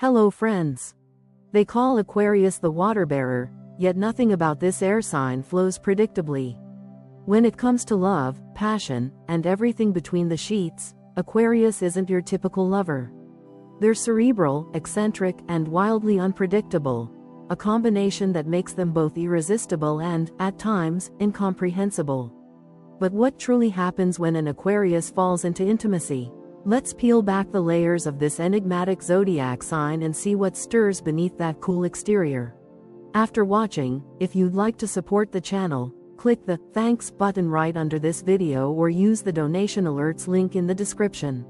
Hello friends. They call Aquarius the water bearer, yet nothing about this air sign flows predictably. When it comes to love, passion, and everything between the sheets, Aquarius isn't your typical lover. They're cerebral, eccentric, and wildly unpredictable, a combination that makes them both irresistible and, at times, incomprehensible. But what truly happens when an Aquarius falls into intimacy? Let's peel back the layers of this enigmatic zodiac sign and see what stirs beneath that cool exterior. After watching, if you'd like to support the channel, click the Thanks button right under this video or use the donation alerts link in the description.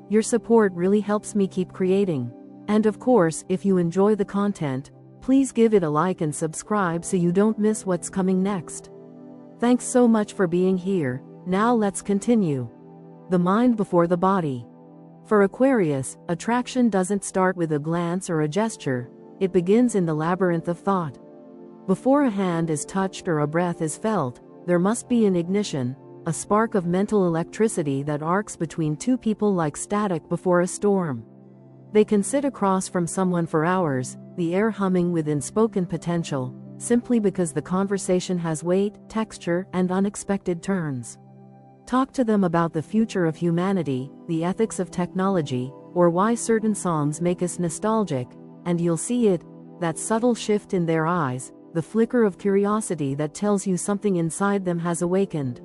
Your support really helps me keep creating. And of course, if you enjoy the content, please give it a like and subscribe so you don't miss what's coming next. Thanks so much for being here. Now let's continue. The mind before the body. For Aquarius, attraction doesn't start with a glance or a gesture, it begins in the labyrinth of thought. Before a hand is touched or a breath is felt, there must be an ignition, a spark of mental electricity that arcs between two people like static before a storm. They can sit across from someone for hours, the air humming with unspoken potential, simply because the conversation has weight, texture, and unexpected turns. Talk to them about the future of humanity, the ethics of technology, or why certain songs make us nostalgic, and you'll see it, that subtle shift in their eyes, the flicker of curiosity that tells you something inside them has awakened.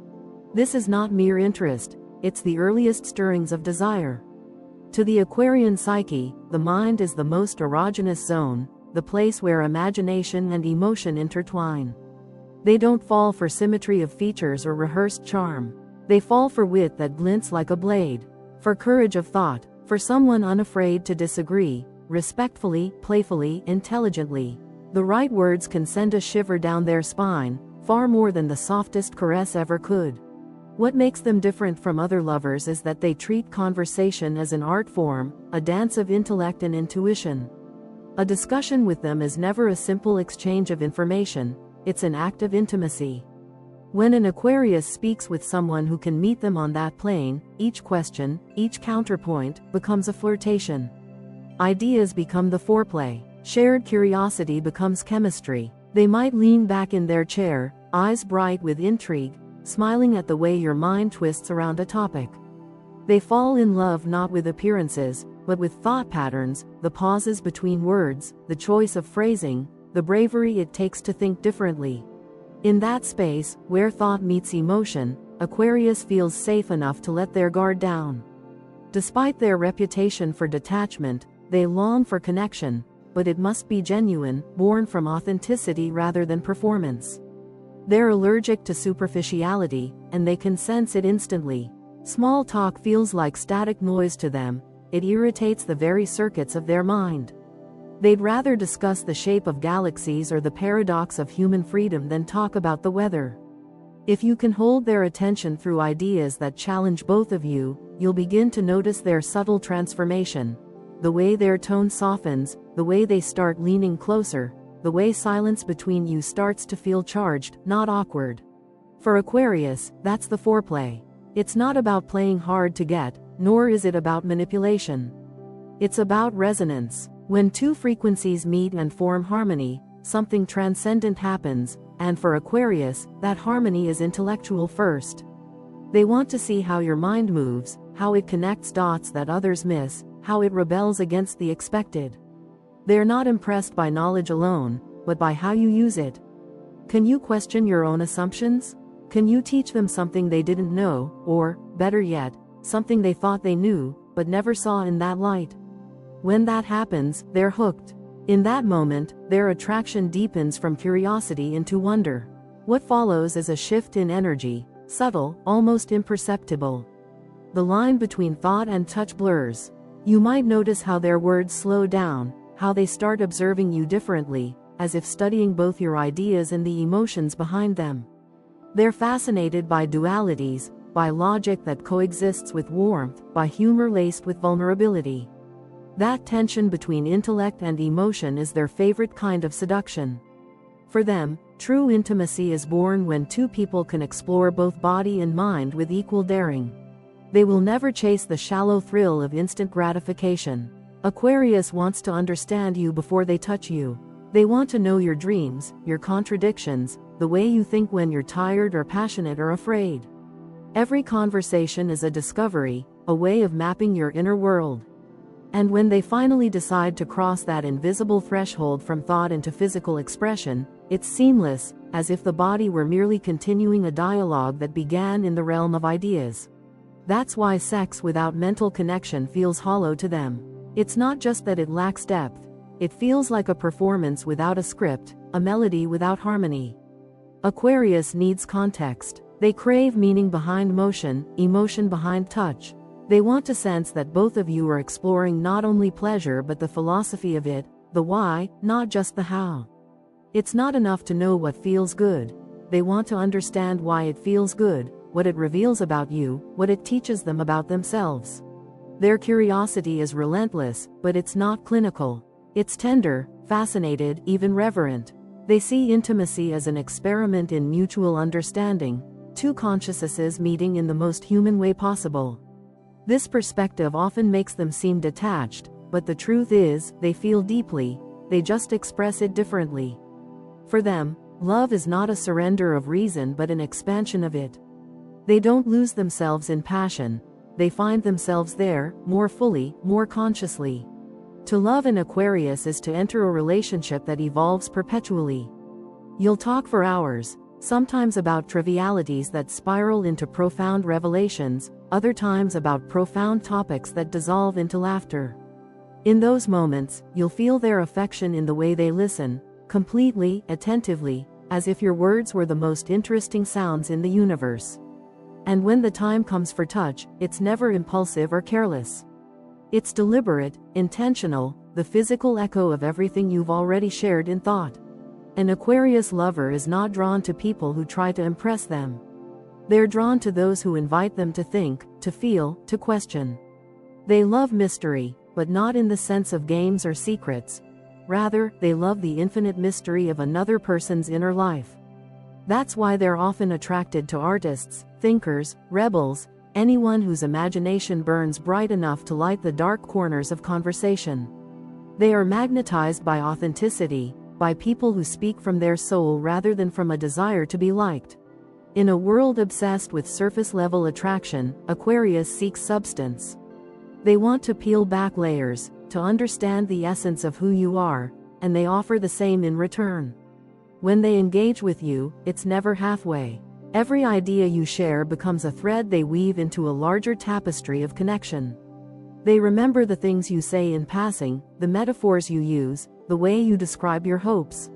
This is not mere interest, it's the earliest stirrings of desire. To the Aquarian psyche, the mind is the most erogenous zone, the place where imagination and emotion intertwine. They don't fall for symmetry of features or rehearsed charm. They fall for wit that glints like a blade, for courage of thought, for someone unafraid to disagree, respectfully, playfully, intelligently. The right words can send a shiver down their spine, far more than the softest caress ever could. What makes them different from other lovers is that they treat conversation as an art form, a dance of intellect and intuition. A discussion with them is never a simple exchange of information, it's an act of intimacy. When an Aquarius speaks with someone who can meet them on that plane, each question, each counterpoint, becomes a flirtation. Ideas become the foreplay. Shared curiosity becomes chemistry. They might lean back in their chair, eyes bright with intrigue, smiling at the way your mind twists around a topic. They fall in love not with appearances, but with thought patterns, the pauses between words, the choice of phrasing, the bravery it takes to think differently. In that space, where thought meets emotion, Aquarius feels safe enough to let their guard down. Despite their reputation for detachment, they long for connection, but it must be genuine, born from authenticity rather than performance. They're allergic to superficiality, and they can sense it instantly. Small talk feels like static noise to them, it irritates the very circuits of their mind. They'd rather discuss the shape of galaxies or the paradox of human freedom than talk about the weather. If you can hold their attention through ideas that challenge both of you, you'll begin to notice their subtle transformation. The way their tone softens, the way they start leaning closer, the way silence between you starts to feel charged, not awkward. For Aquarius, that's the foreplay. It's not about playing hard to get, nor is it about manipulation. It's about resonance. When two frequencies meet and form harmony, something transcendent happens, and for Aquarius, that harmony is intellectual first. They want to see how your mind moves, how it connects dots that others miss, how it rebels against the expected. They're not impressed by knowledge alone, but by how you use it. Can you question your own assumptions? Can you teach them something they didn't know, or, better yet, something they thought they knew, but never saw in that light? When that happens, they're hooked. In that moment, their attraction deepens from curiosity into wonder. What follows is a shift in energy, subtle, almost imperceptible. The line between thought and touch blurs. You might notice how their words slow down, how they start observing you differently, as if studying both your ideas and the emotions behind them. They're fascinated by dualities, by logic that coexists with warmth, by humor laced with vulnerability. That tension between intellect and emotion is their favorite kind of seduction. For them, true intimacy is born when two people can explore both body and mind with equal daring. They will never chase the shallow thrill of instant gratification. Aquarius wants to understand you before they touch you. They want to know your dreams, your contradictions, the way you think when you're tired or passionate or afraid. Every conversation is a discovery, a way of mapping your inner world. And when they finally decide to cross that invisible threshold from thought into physical expression, it's seamless, as if the body were merely continuing a dialogue that began in the realm of ideas. That's why sex without mental connection feels hollow to them. It's not just that it lacks depth, it feels like a performance without a script, a melody without harmony. Aquarius needs context. They crave meaning behind motion, emotion behind touch. They want to sense that both of you are exploring not only pleasure but the philosophy of it, the why, not just the how. It's not enough to know what feels good. They want to understand why it feels good, what it reveals about you, what it teaches them about themselves. Their curiosity is relentless, but it's not clinical. It's tender, fascinated, even reverent. They see intimacy as an experiment in mutual understanding, two consciousnesses meeting in the most human way possible. This perspective often makes them seem detached, but the truth is, they feel deeply, they just express it differently. For them, love is not a surrender of reason but an expansion of it. They don't lose themselves in passion, they find themselves there, more fully, more consciously. To love an Aquarius is to enter a relationship that evolves perpetually. You'll talk for hours, sometimes about trivialities that spiral into profound revelations, other times about profound topics that dissolve into laughter. In those moments, you'll feel their affection in the way they listen, completely, attentively, as if your words were the most interesting sounds in the universe. And when the time comes for touch, it's never impulsive or careless. It's deliberate, intentional, the physical echo of everything you've already shared in thought. An Aquarius lover is not drawn to people who try to impress them. They're drawn to those who invite them to think, to feel, to question. They love mystery, but not in the sense of games or secrets. Rather, they love the infinite mystery of another person's inner life. That's why they're often attracted to artists, thinkers, rebels, anyone whose imagination burns bright enough to light the dark corners of conversation. They are magnetized by authenticity, by people who speak from their soul rather than from a desire to be liked. In a world obsessed with surface-level attraction, Aquarius seeks substance. They want to peel back layers, to understand the essence of who you are, and they offer the same in return. When they engage with you, it's never halfway. Every idea you share becomes a thread they weave into a larger tapestry of connection. They remember the things you say in passing, the metaphors you use, the way you describe your hopes.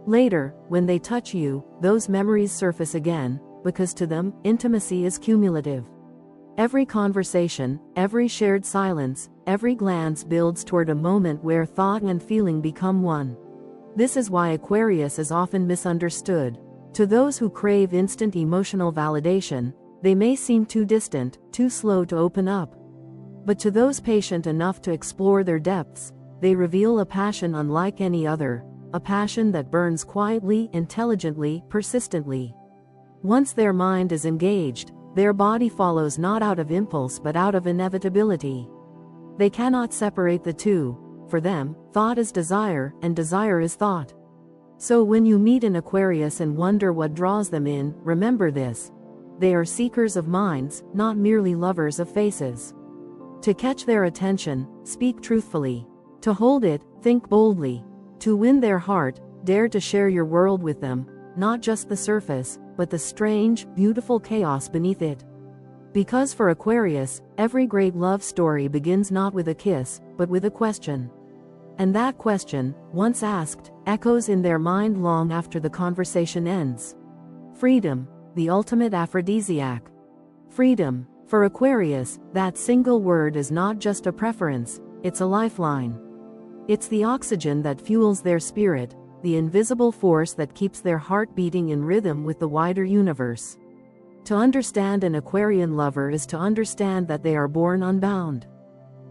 Later, when they touch you, those memories surface again, because to them, intimacy is cumulative. Every conversation, every shared silence, every glance builds toward a moment where thought and feeling become one. This is why Aquarius is often misunderstood. To those who crave instant emotional validation, they may seem too distant, too slow to open up. But to those patient enough to explore their depths, they reveal a passion unlike any other, a passion that burns quietly, intelligently, persistently. Once their mind is engaged, their body follows not out of impulse but out of inevitability. They cannot separate the two. For them, thought is desire, and desire is thought. So when you meet an Aquarius and wonder what draws them in, remember this. They are seekers of minds, not merely lovers of faces. To catch their attention, speak truthfully. To hold it, think boldly. To win their heart, dare to share your world with them, not just the surface, but the strange, beautiful chaos beneath it. Because for Aquarius, every great love story begins not with a kiss, but with a question. And that question, once asked, echoes in their mind long after the conversation ends. Freedom, the ultimate aphrodisiac. Freedom. For Aquarius, that single word is not just a preference, it's a lifeline. It's the oxygen that fuels their spirit, the invisible force that keeps their heart beating in rhythm with the wider universe. To understand an Aquarian lover is to understand that they are born unbound.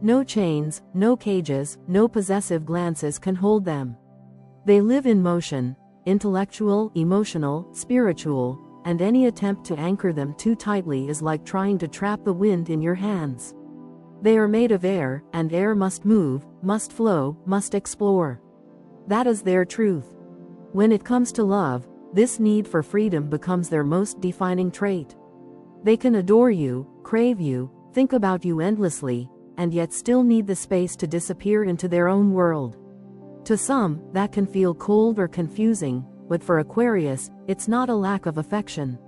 No chains, no cages, no possessive glances can hold them. They live in motion, intellectual, emotional, spiritual, and any attempt to anchor them too tightly is like trying to trap the wind in your hands. They are made of air, and air must move, must flow, must explore. That is their truth. When it comes to love, this need for freedom becomes their most defining trait. They can adore you, crave you, think about you endlessly, and yet still need the space to disappear into their own world. To some, that can feel cold or confusing, but for Aquarius, it's not a lack of affection.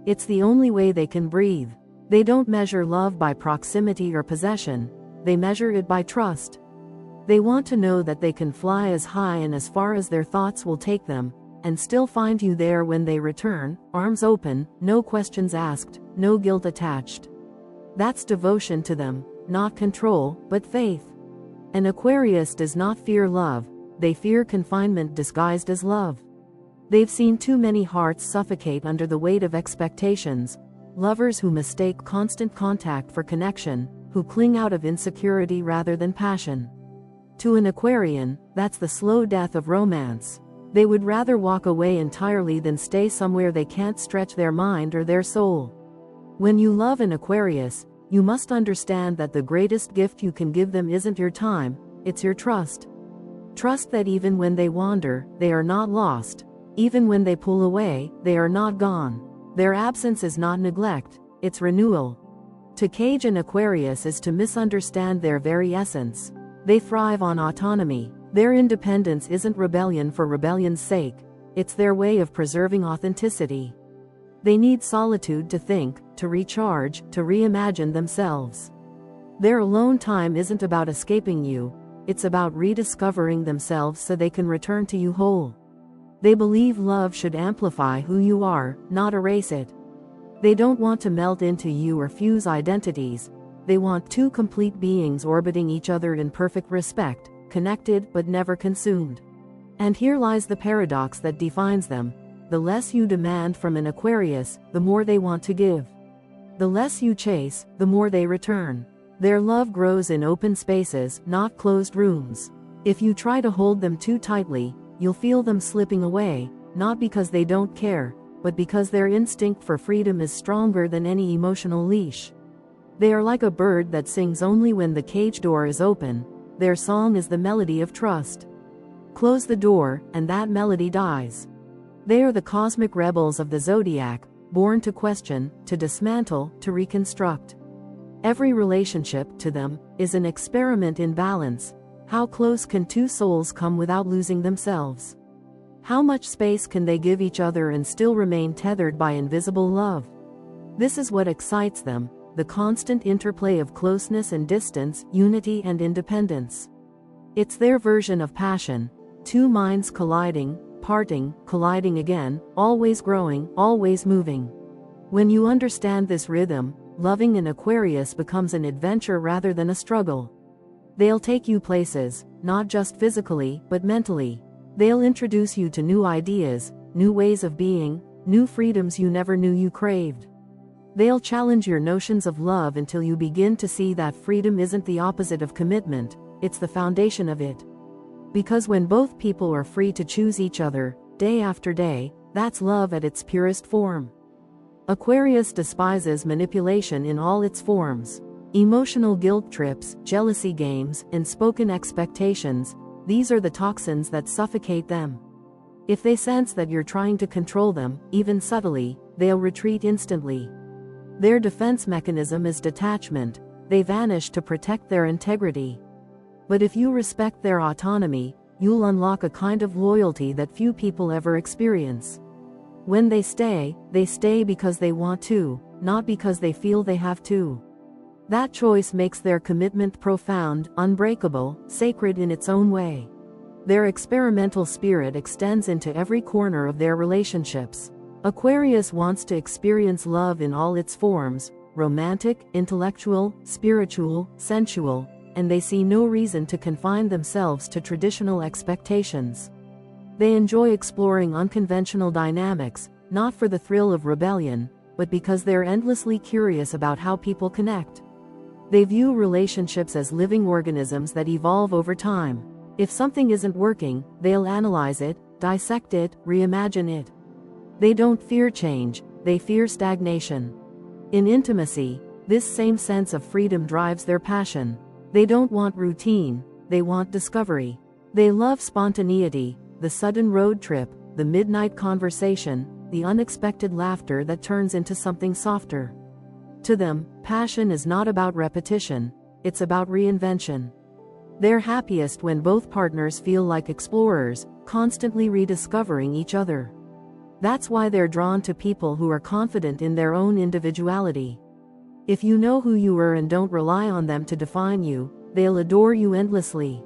It's the only way they can breathe. They don't measure love by proximity or possession, they measure it by trust. They want to know that they can fly as high and as far as their thoughts will take them, and still find you there when they return, arms open, no questions asked, no guilt attached. That's devotion to them, not control, but faith. An Aquarius does not fear love, they fear confinement disguised as love. They've seen too many hearts suffocate under the weight of expectations, lovers who mistake constant contact for connection, who cling out of insecurity rather than passion. To an Aquarian, that's the slow death of romance. They would rather walk away entirely than stay somewhere they can't stretch their mind or their soul. When you love an Aquarius, you must understand that the greatest gift you can give them isn't your time, it's your trust. Trust that even when they wander, they are not lost. Even when they pull away, they are not gone. Their absence is not neglect, it's renewal. To cage an Aquarius is to misunderstand their very essence. They thrive on autonomy. Their independence isn't rebellion for rebellion's sake, it's their way of preserving authenticity. They need solitude to think, to recharge, to reimagine themselves. Their alone time isn't about escaping you, it's about rediscovering themselves so they can return to you whole. They believe love should amplify who you are, not erase it. They don't want to melt into you or fuse identities, they want two complete beings orbiting each other in perfect respect, connected but never consumed. And here lies the paradox that defines them. The less you demand from an Aquarius, the more they want to give. The less you chase, the more they return. Their love grows in open spaces, not closed rooms. If you try to hold them too tightly, you'll feel them slipping away, not because they don't care, but because their instinct for freedom is stronger than any emotional leash. They are like a bird that sings only when the cage door is open. Their song is the melody of trust. Close the door, and that melody dies. They are the cosmic rebels of the zodiac, born to question, to dismantle, to reconstruct. Every relationship, to them, is an experiment in balance. How close can two souls come without losing themselves? How much space can they give each other and still remain tethered by invisible love? This is what excites them, the constant interplay of closeness and distance, unity and independence. It's their version of passion, two minds colliding, parting, colliding again, always growing, always moving. When you understand this rhythm, loving an Aquarius becomes an adventure rather than a struggle. They'll take you places, not just physically, but mentally. They'll introduce you to new ideas, new ways of being, new freedoms you never knew you craved. They'll challenge your notions of love until you begin to see that freedom isn't the opposite of commitment, it's the foundation of it. Because when both people are free to choose each other, day after day, that's love at its purest form. Aquarius despises manipulation in all its forms. Emotional guilt trips, jealousy games, unspoken expectations, these are the toxins that suffocate them. If they sense that you're trying to control them, even subtly, they'll retreat instantly. Their defense mechanism is detachment, they vanish to protect their integrity. But if you respect their autonomy, you'll unlock a kind of loyalty that few people ever experience. When they stay because they want to, not because they feel they have to. That choice makes their commitment profound, unbreakable, sacred in its own way. Their experimental spirit extends into every corner of their relationships. Aquarius wants to experience love in all its forms, romantic, intellectual, spiritual, sensual, and they see no reason to confine themselves to traditional expectations. They enjoy exploring unconventional dynamics, not for the thrill of rebellion, but because they're endlessly curious about how people connect. They view relationships as living organisms that evolve over time. If something isn't working, they'll analyze it, dissect it, reimagine it. They don't fear change, they fear stagnation. In intimacy, This same sense of freedom drives their passion. They don't want routine, they want discovery. They love spontaneity, the sudden road trip, the midnight conversation, the unexpected laughter that turns into something softer. To them, passion is not about repetition, it's about reinvention. They're happiest when both partners feel like explorers, constantly rediscovering each other. That's why they're drawn to people who are confident in their own individuality. If you know who you are and don't rely on them to define you, they'll adore you endlessly.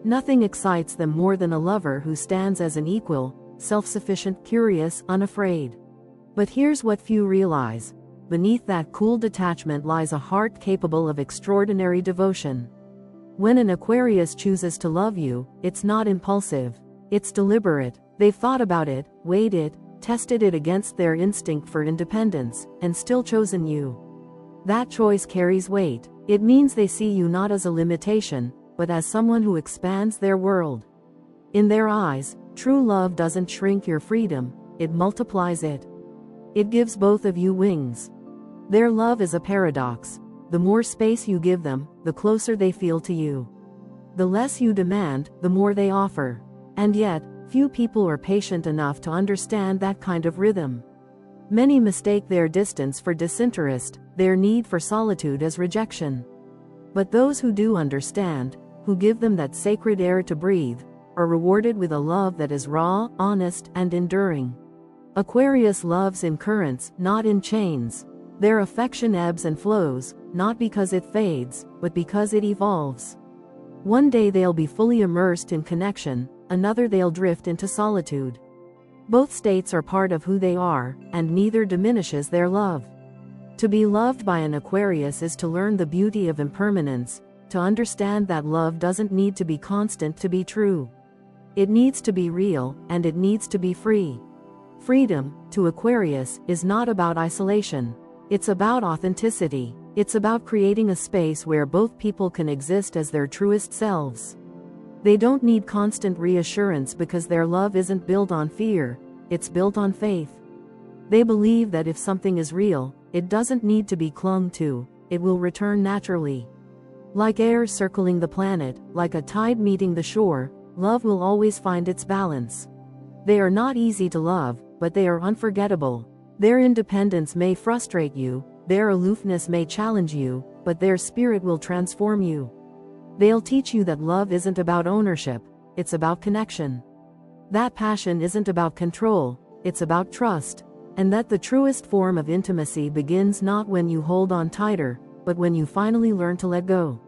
Nothing excites them more than a lover who stands as an equal, self-sufficient, curious, unafraid. But here's what few realize. Beneath that cool detachment lies a heart capable of extraordinary devotion. When an Aquarius chooses to love you, it's not impulsive. It's deliberate. They've thought about it, weighed it, tested it against their instinct for independence, and still chosen you. That choice carries weight. It means they see you not as a limitation, but as someone who expands their world. In their eyes, true love doesn't shrink your freedom, it multiplies it. It gives both of you wings. Their love is a paradox. The more space you give them, the closer they feel to you. The less you demand, the more they offer. And yet, few people are patient enough to understand that kind of rhythm. Many mistake their distance for disinterest, their need for solitude as rejection. But those who do understand, who give them that sacred air to breathe, are rewarded with a love that is raw, honest, and enduring. Aquarius loves in currents, not in chains. Their affection ebbs and flows, not because it fades, but because it evolves. One day they'll be fully immersed in connection, another they'll drift into solitude. Both states are part of who they are, and neither diminishes their love. To be loved by an Aquarius is to learn the beauty of impermanence, to understand that love doesn't need to be constant to be true. It needs to be real, and it needs to be free. Freedom, to Aquarius, is not about isolation. It's about authenticity. It's about creating a space where both people can exist as their truest selves. They don't need constant reassurance because their love isn't built on fear, it's built on faith. They believe that if something is real, it doesn't need to be clung to, it will return naturally. Like air circling the planet, like a tide meeting the shore, love will always find its balance. They are not easy to love, but they are unforgettable. Their independence may frustrate you, their aloofness may challenge you, but their spirit will transform you. They'll teach you that love isn't about ownership, it's about connection. That passion isn't about control, it's about trust. And that the truest form of intimacy begins not when you hold on tighter, but when you finally learn to let go.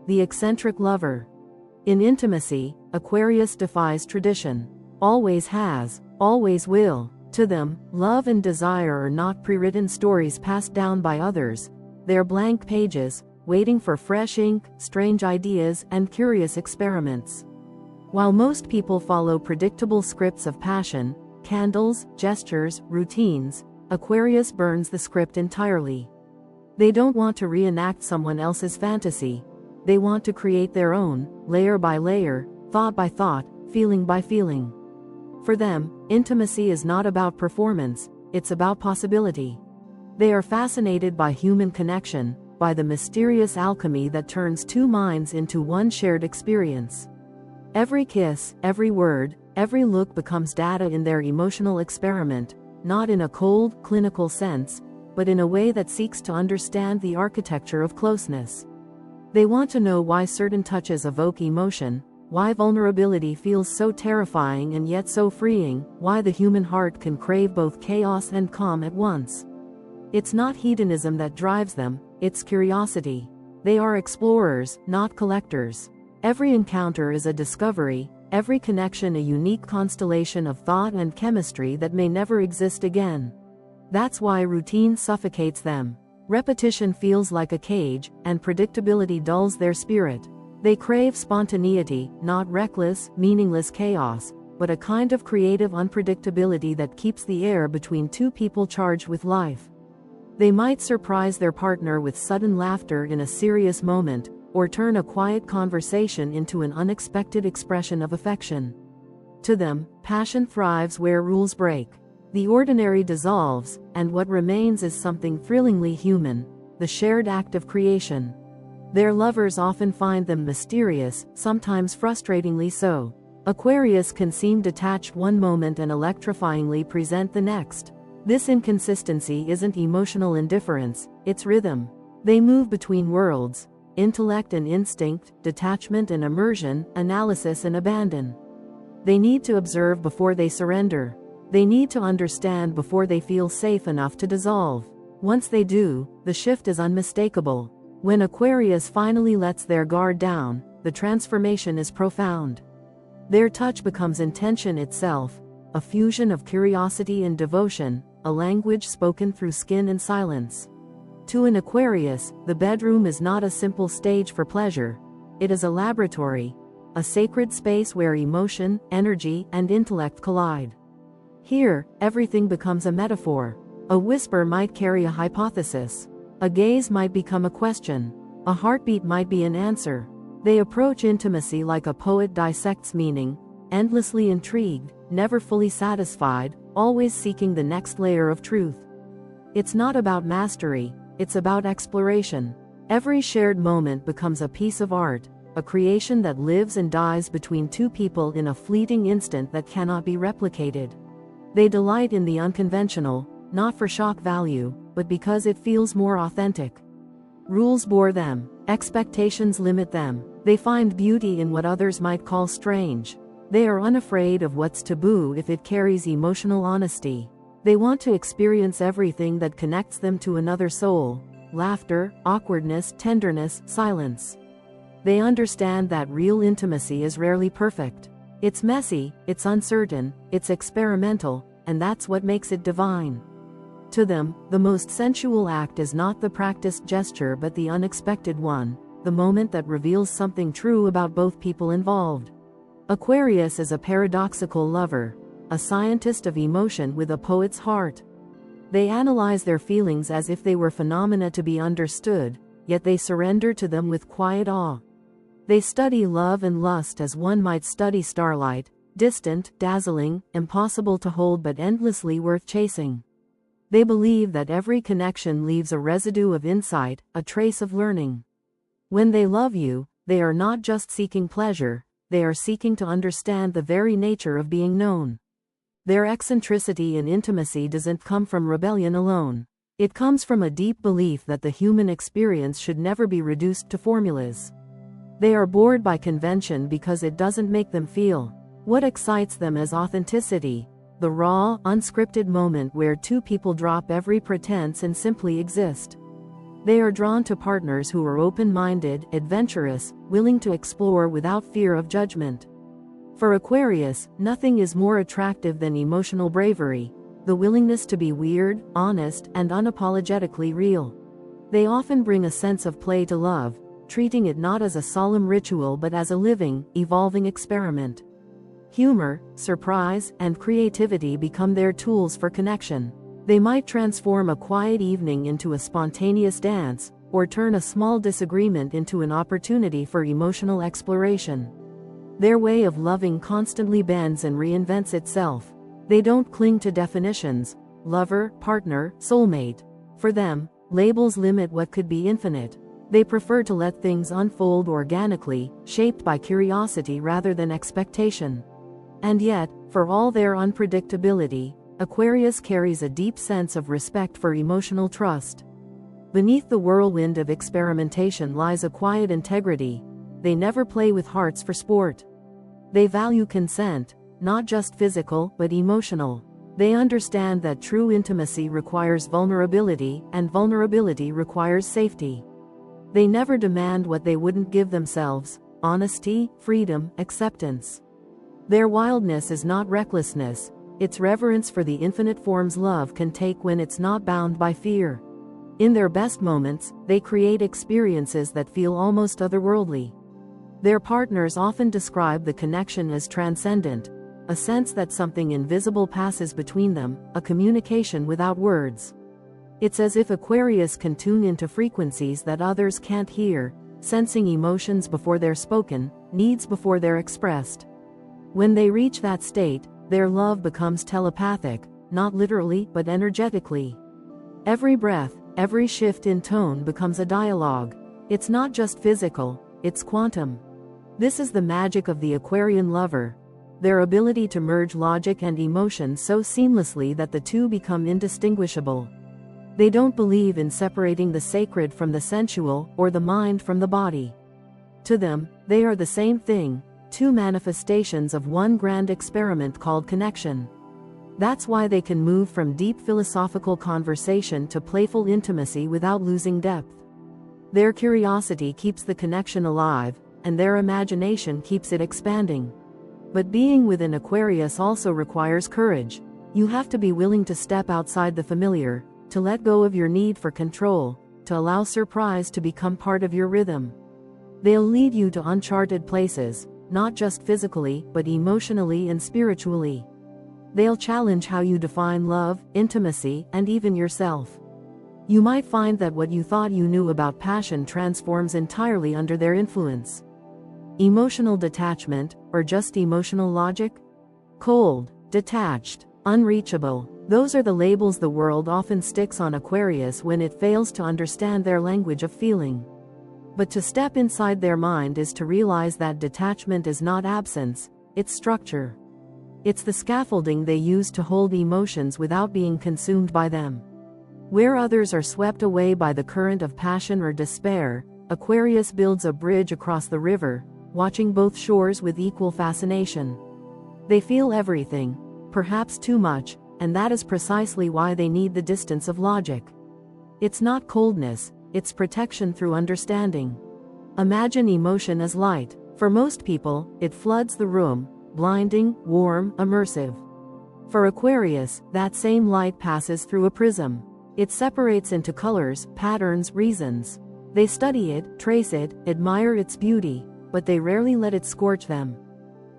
The eccentric lover. In intimacy, Aquarius defies tradition. Always has, always will. To them, love and desire are not pre-written stories passed down by others. They're blank pages, waiting for fresh ink, strange ideas, and curious experiments. While most people follow predictable scripts of passion, candles, gestures, routines, Aquarius burns the script entirely. They don't want to reenact someone else's fantasy. They want to create their own, layer by layer, thought by thought, feeling by feeling. For them, intimacy is not about performance, it's about possibility. They are fascinated by human connection, by the mysterious alchemy that turns two minds into one shared experience. Every kiss, every word, every look becomes data in their emotional experiment, not in a cold, clinical sense, but in a way that seeks to understand the architecture of closeness. They want to know why certain touches evoke emotion, why vulnerability feels so terrifying and yet so freeing, why the human heart can crave both chaos and calm at once. It's not hedonism that drives them, it's curiosity. They are explorers, not collectors. Every encounter is a discovery, every connection a unique constellation of thought and chemistry that may never exist again. That's why routine suffocates them. Repetition feels like a cage, and predictability dulls their spirit. They crave spontaneity, not reckless, meaningless chaos, but a kind of creative unpredictability that keeps the air between two people charged with life. They might surprise their partner with sudden laughter in a serious moment, or turn a quiet conversation into an unexpected expression of affection. To them, passion thrives where rules break. The ordinary dissolves, and what remains is something thrillingly human. the shared act of creation. Their lovers often find them mysterious, sometimes frustratingly so. Aquarius can seem detached one moment and electrifyingly present the next. This inconsistency isn't emotional indifference, it's rhythm. They move between worlds, intellect and instinct, detachment and immersion, analysis and abandon. They need to observe before they surrender. They need to understand before they feel safe enough to dissolve. Once they do, the shift is unmistakable. When Aquarius finally lets their guard down, the transformation is profound. Their touch becomes intention itself, a fusion of curiosity and devotion, a language spoken through skin and silence. To an Aquarius, the bedroom is not a simple stage for pleasure. It is a laboratory, a sacred space where emotion, energy, and intellect collide. Here, everything becomes a metaphor. A whisper might carry a hypothesis. A gaze might become a question. A heartbeat might be an answer. They approach intimacy like a poet dissects meaning, endlessly intrigued, never fully satisfied, always seeking the next layer of truth. It's not about mastery, it's about exploration. Every shared moment becomes a piece of art, a creation that lives and dies between two people in a fleeting instant that cannot be replicated. They delight in the unconventional, not for shock value, but because it feels more authentic. Rules bore them, expectations limit them. They find beauty in what others might call strange. They are unafraid of what's taboo if it carries emotional honesty. They want to experience everything that connects them to another soul: laughter, awkwardness, tenderness, silence. They understand that real intimacy is rarely perfect. It's messy, it's uncertain, it's experimental, and that's what makes it divine. To them, the most sensual act is not the practiced gesture but the unexpected one, the moment that reveals something true about both people involved. Aquarius is a paradoxical lover, a scientist of emotion with a poet's heart. They analyze their feelings as if they were phenomena to be understood, yet they surrender to them with quiet awe. They study love and lust as one might study starlight, distant, dazzling, impossible to hold but endlessly worth chasing. They believe that every connection leaves a residue of insight, a trace of learning. When they love you, they are not just seeking pleasure, they are seeking to understand the very nature of being known. Their eccentricity in intimacy doesn't come from rebellion alone. It comes from a deep belief that the human experience should never be reduced to formulas. They are bored by convention because it doesn't make them feel. What excites them is authenticity, the raw, unscripted moment where two people drop every pretense and simply exist. They are drawn to partners who are open-minded, adventurous, willing to explore without fear of judgment. For Aquarius, nothing is more attractive than emotional bravery, the willingness to be weird, honest, and unapologetically real. They often bring a sense of play to love, treating it not as a solemn ritual but as a living, evolving experiment. Humor, surprise, and creativity become their tools for connection. They might transform a quiet evening into a spontaneous dance, or turn a small disagreement into an opportunity for emotional exploration. Their way of loving constantly bends and reinvents itself. They don't cling to definitions: lover, partner, soulmate. For them, labels limit what could be infinite. They prefer to let things unfold organically, shaped by curiosity rather than expectation. And yet, for all their unpredictability, Aquarius carries a deep sense of respect for emotional trust. Beneath the whirlwind of experimentation lies a quiet integrity. They never play with hearts for sport. They value consent, not just physical but emotional. They understand that true intimacy requires vulnerability, and vulnerability requires safety. They never demand what they wouldn't give themselves: honesty, freedom, acceptance. Their wildness is not recklessness, it's reverence for the infinite forms love can take when it's not bound by fear. In their best moments, they create experiences that feel almost otherworldly. Their partners often describe the connection as transcendent, a sense that something invisible passes between them, a communication without words. It's as if Aquarius can tune into frequencies that others can't hear, sensing emotions before they're spoken, needs before they're expressed. When they reach that state, their love becomes telepathic, not literally but energetically. Every breath, Every shift in tone becomes a dialogue. It's not just physical, it's quantum. This is the magic of the Aquarian lover. Their ability to merge logic and emotion so seamlessly that the two become indistinguishable. They don't believe in separating the sacred from the sensual, or the mind from the body. To them, they are the same thing, two manifestations of one grand experiment called connection. That's why they can move from deep philosophical conversation to playful intimacy without losing depth. Their curiosity keeps the connection alive, and their imagination keeps it expanding. But being with an Aquarius also requires courage. You have to be willing to step outside the familiar, to let go of your need for control, to allow surprise to become part of your rhythm. They'll lead you to uncharted places, not just physically, but emotionally and spiritually. They'll challenge how you define love, intimacy, and even yourself. You might find that what you thought you knew about passion transforms entirely under their influence. Emotional detachment, or just emotional logic? Cold, detached, unreachable. Those are the labels the world often sticks on Aquarius when it fails to understand their language of feeling. But to step inside their mind is to realize that detachment is not absence, it's structure. It's the scaffolding they use to hold emotions without being consumed by them. Where others are swept away by the current of passion or despair, Aquarius builds a bridge across the river, watching both shores with equal fascination. They feel everything, perhaps too much, and that is precisely why they need the distance of logic. It's not coldness, it's protection through understanding. Imagine emotion as light. For most people, it floods the room, blinding, warm, immersive. For Aquarius, that same light passes through a prism. It separates into colors, patterns, reasons. They study it, trace it, admire its beauty, but they rarely let it scorch them.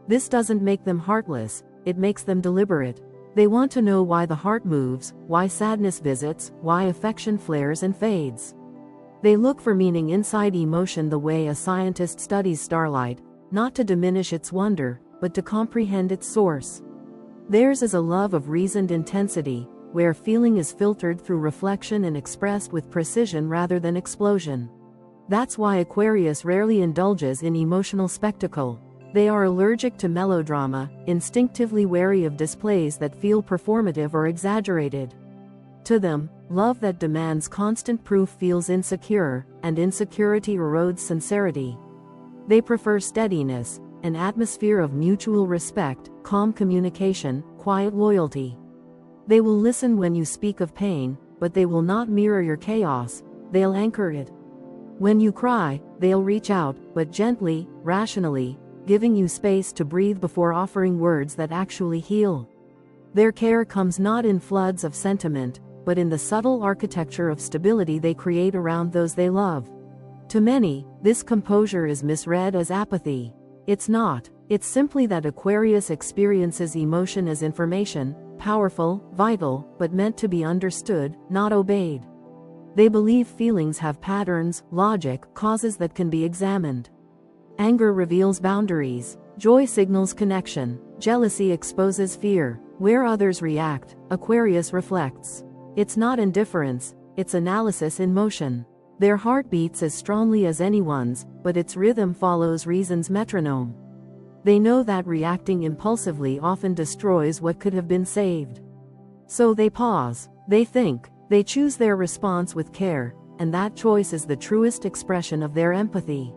This doesn't make them heartless, it makes them deliberate. They want to know why the heart moves, why sadness visits, why affection flares and fades. They look for meaning inside emotion the way a scientist studies starlight, not to diminish its wonder, but to comprehend its source. Theirs is a love of reasoned intensity, where feeling is filtered through reflection and expressed with precision rather than explosion. That's why Aquarius rarely indulges in emotional spectacle. They are allergic to melodrama, instinctively wary of displays that feel performative or exaggerated. To them, love that demands constant proof feels insecure, and insecurity erodes sincerity. They prefer steadiness, an atmosphere of mutual respect, calm communication, quiet loyalty. They will listen when you speak of pain, but they will not mirror your chaos, they'll anchor it. When you cry, they'll reach out, but gently, rationally, giving you space to breathe before offering words that actually heal. Their care comes not in floods of sentiment, but in the subtle architecture of stability they create around those they love. To many, this composure is misread as apathy. It's not. It's simply that Aquarius experiences emotion as information, powerful, vital, but meant to be understood, not obeyed. They believe feelings have patterns, logic, causes that can be examined. Anger reveals boundaries. Joy signals connection. Jealousy exposes fear. Where others react, Aquarius reflects. It's not indifference, it's analysis in motion. Their heart beats as strongly as anyone's, but its rhythm follows reason's metronome. They know that reacting impulsively often destroys what could have been saved. So they pause, they think, they choose their response with care, and that choice is the truest expression of their empathy.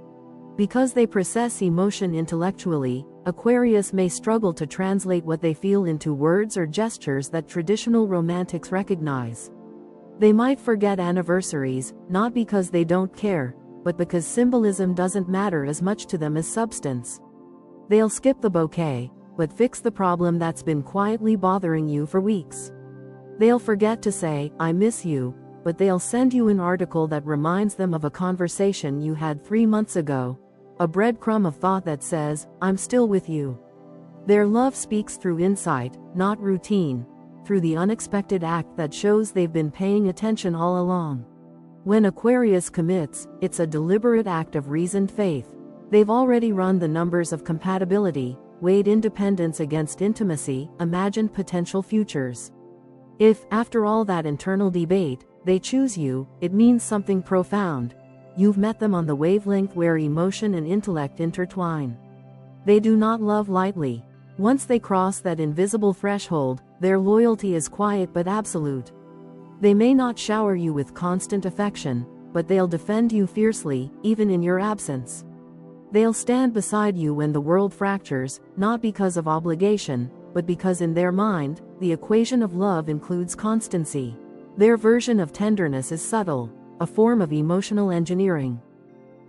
Because they process emotion intellectually, Aquarius may struggle to translate what they feel into words or gestures that traditional romantics recognize. They might forget anniversaries, not because they don't care, but because symbolism doesn't matter as much to them as substance. They'll skip the bouquet, but fix the problem that's been quietly bothering you for weeks. They'll forget to say, "I miss you," but they'll send you an article that reminds them of a conversation you had 3 months ago. A breadcrumb of thought that says, "I'm still with you." Their love speaks through insight, not routine, through the unexpected act that shows they've been paying attention all along. When Aquarius commits, it's a deliberate act of reasoned faith. They've already run the numbers of compatibility, weighed independence against intimacy, imagined potential futures. If, after all that internal debate, they choose you, it means something profound. You've met them on the wavelength where emotion and intellect intertwine. They do not love lightly. Once they cross that invisible threshold, their loyalty is quiet but absolute. They may not shower you with constant affection, but they'll defend you fiercely, even in your absence. They'll stand beside you when the world fractures, not because of obligation, but because in their mind, the equation of love includes constancy. Their version of tenderness is subtle, a form of emotional engineering.